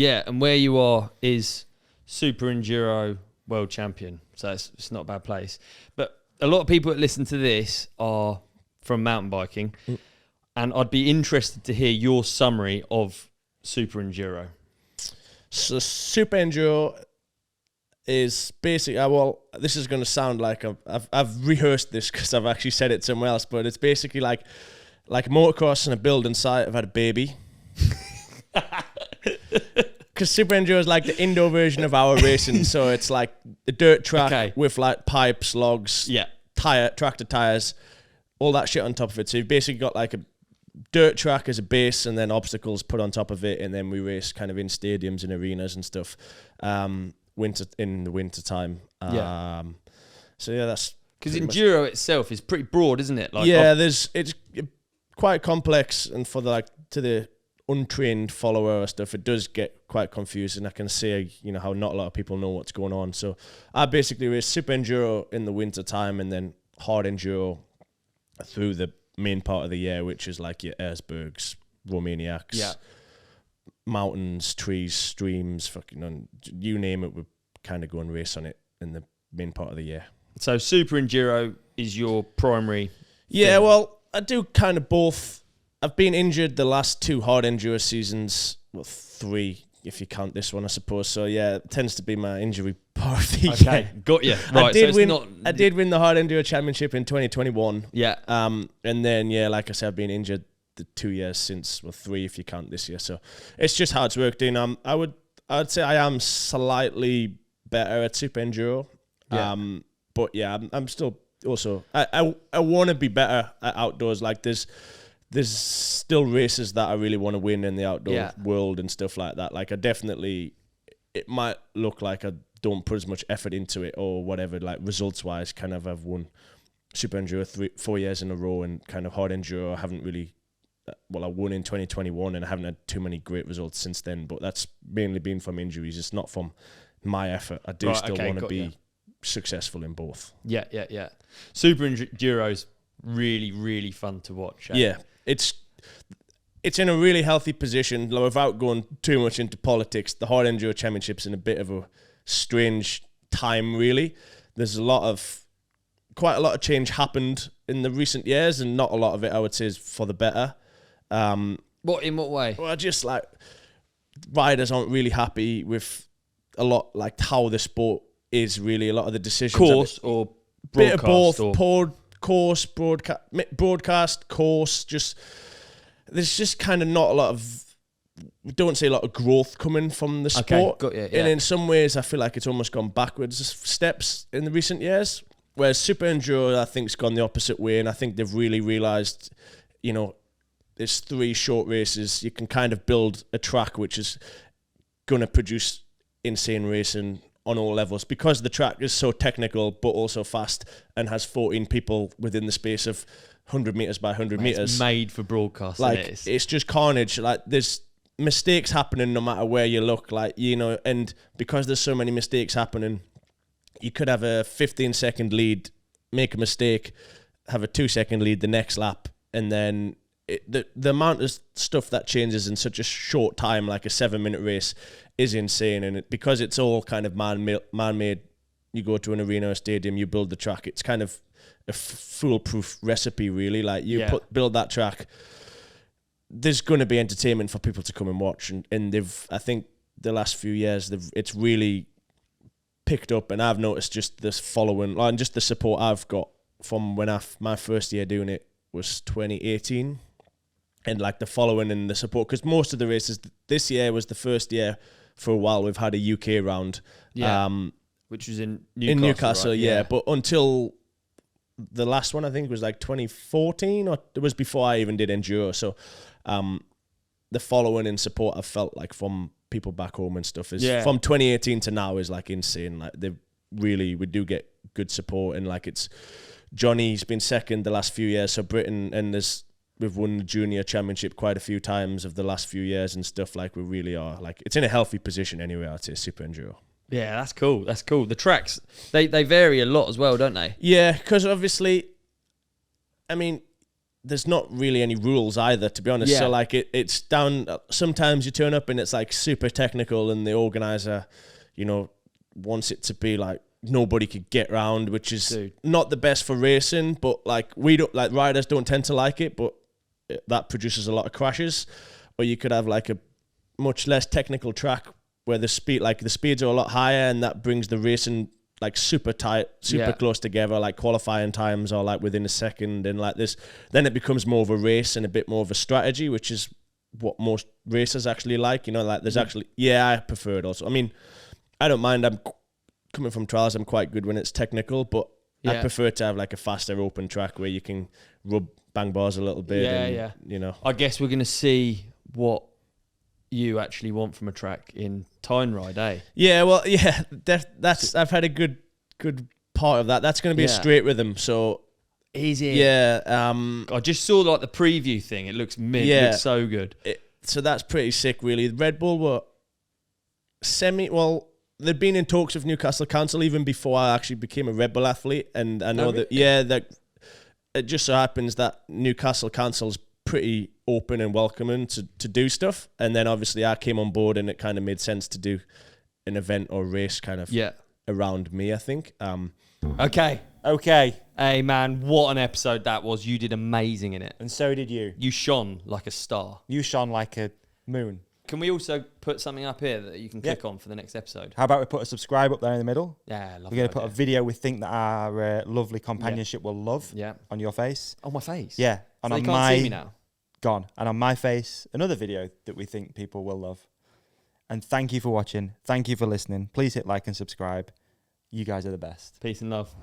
Yeah, and where you are is SuperEnduro world champion, so it's not a bad place. But a lot of people that listen to this are from mountain biking, and I'd be interested to hear your summary of SuperEnduro. So SuperEnduro is basically, well, this is going to sound like I've rehearsed this because I've actually said it somewhere else, but it's basically like motocross and a building site. I've had a baby. Because SuperEnduro is like the indoor version of our racing, so it's like a dirt track with like pipes, logs, tractor tires, all that shit on top of it. So you've basically got like a dirt track as a base, and then obstacles put on top of it, and then we race kind of in stadiums and arenas and stuff. In the winter time. So yeah, that's because enduro itself is pretty broad, isn't it? Like it's quite complex, and for to the untrained follower or stuff, it does get quite confusing. I can see, how not a lot of people know what's going on. So I basically race SuperEnduro in the winter time, and then Hard Enduro through the main part of the year, which is like your Erzbergs, Romaniacs, mountains, trees, streams, fucking you name it. We kind of go and race on it in the main part of the year. So SuperEnduro is your primary thing. Well, I do kind of both. I've been injured the last 2 Hard Enduro seasons, well, 3 if you count this one, I suppose. So yeah, it tends to be my injury part of the year. Got you. Right, I did win the Hard Enduro Championship in 2021. Yeah. And then like I said, I've been injured the 2 years since, well, 3 if you count this year. So it's just how it's worked in. I'd say I am slightly better at SuperEnduro. Yeah. But yeah, I'm still also I want to be better at outdoors. Like there's still races that I really want to win in the outdoor world and stuff like that. Like it might look like I don't put as much effort into it or whatever, like results wise, kind of I've won SuperEnduro 4 years in a row, and kind of Hard Enduro I haven't really, I won in 2021 and I haven't had too many great results since then, but that's mainly been from injuries. It's not from my effort. I do still want to be successful in both. Yeah. SuperEnduro is really, really fun to watch. Yeah. It's in a really healthy position. Without going too much into politics, the Hard Enduro Championship's in a bit of a strange time, really. There's quite a lot of change happened in the recent years, and not a lot of it, I would say, is for the better. In what way? Well, just like riders aren't really happy with a lot, like how the sport is really. A lot of the decisions. Course or broadcast? Bit of both. Course, broadcast, course, there's just kind of not a lot of, don't say a lot of growth coming from the sport. Got you, And in some ways, I feel like it's almost gone backwards steps in the recent years, whereas SuperEnduro, I think, has gone the opposite way, and I think they've really realised, there's 3 short races, you can kind of build a track which is going to produce insane racing on all levels, because the track is so technical but also fast and has 14 people within the space of 100 meters by 100 meters. It's made for broadcast. Like it's just carnage. Like there's mistakes happening no matter where you look. Like and because there's so many mistakes happening, you could have a 15-second lead, make a mistake, have a 2-second lead the next lap, and then the amount of stuff that changes in such a short time, like a 7-minute race, is insane. And because it's all kind of man-made, you go to an arena or stadium, you build the track. It's kind of a foolproof recipe, really. Like build that track. There's going to be entertainment for people to come and watch, and I think the last few years it's really picked up, and I've noticed just this following and just the support I've got from when my first year doing it was 2018. And like the following and the support, because most of the races this year was the first year for a while we've had a UK round, which was in Newcastle, right? yeah. But until the last one, I think it was like 2014, or it was before I even did enduro. So the following and support I've felt like from people back home and stuff is from 2018 to now is like insane. Like we do get good support, and like Johnny's been second the last few years, so Britain, and we've won the junior championship quite a few times of the last few years and stuff. Like we really are, like it's in a healthy position anyway, I'd say, SuperEnduro. Yeah, that's cool. That's cool. The tracks, they vary a lot as well, don't they? Yeah, because obviously, I mean, there's not really any rules either, to be honest. Yeah. So like it's down. Sometimes you turn up and it's like super technical, and the organizer, you know, wants it to be like nobody could get round, which is not the best for racing. But like riders don't tend to like it, but that produces a lot of crashes. Or you could have like a much less technical track where the speeds are a lot higher, and that brings the racing like super tight, super close together, like qualifying times are like within a second, and like this, then it becomes more of a race and a bit more of a strategy, which is what most racers actually like, you know, like there's actually, I prefer it also. I mean, I don't mind, I'm coming from trials, I'm quite good when it's technical, but I prefer to have like a faster open track where you can rub bang bars a little bit. You know. I guess we're going to see what you actually want from a track in Tyne Ride, eh? Yeah, well, that's I've had a good part of that. That's going to be a straight rhythm, so is it? Yeah. I just saw like the preview thing. It looks mint. It looks so good. So that's pretty sick, really. Red Bull were they'd been in talks with Newcastle Council even before I actually became a Red Bull athlete, and I know that it just so happens that Newcastle Council's pretty open and welcoming to do stuff, and then obviously I came on board and it kind of made sense to do an event or race kind of around me, I think. Okay. Hey man, what an episode that was. You did amazing in it. And so did you. You shone like a star. You shone like a moon. Can we also put something up here that you can click on for the next episode? How about we put a subscribe up there in the middle? Yeah, we're going to put a video we think that our lovely companionship will love on your face. On my face? Yeah. And they can't see me now. Gone. And on my face, another video that we think people will love. And thank you for watching. Thank you for listening. Please hit like and subscribe. You guys are the best. Peace and love.